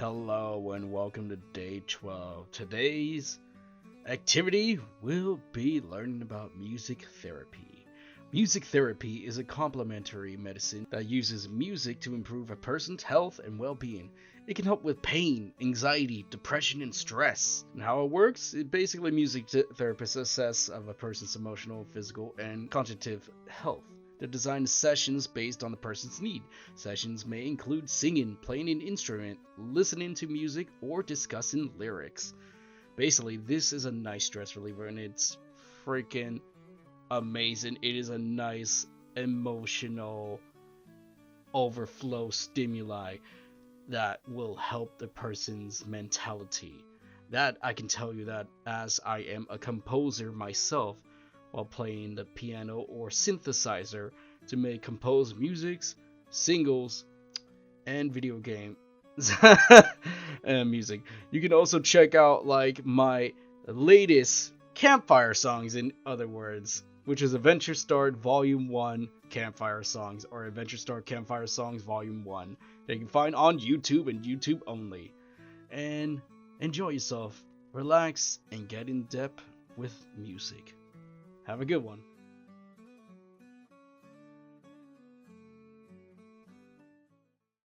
Hello and welcome to day 12. Today's activity will be learning about music therapy. Music therapy is a complementary medicine that uses music to improve a person's health and well-being. It can help with pain, anxiety, depression, and stress. And how it works? Basically, music therapists assess of a person's emotional, physical, and cognitive health. They design sessions based on the person's need. Sessions may include singing, playing an instrument, listening to music, or discussing lyrics. Basically, this is a nice stress reliever and it's freaking amazing. It is a nice emotional overflow stimuli that will help the person's mentality. That I can tell you that as I am a composer myself, while playing the piano or synthesizer to make composed musics, singles, and video game music. You can also check out like my latest campfire songs, in other words, which is Adventure Start Volume 1 Campfire Songs, or Adventure Start Campfire Songs Volume 1, that you can find on YouTube and YouTube only. And enjoy yourself, relax, and get in depth with music. Have a good one.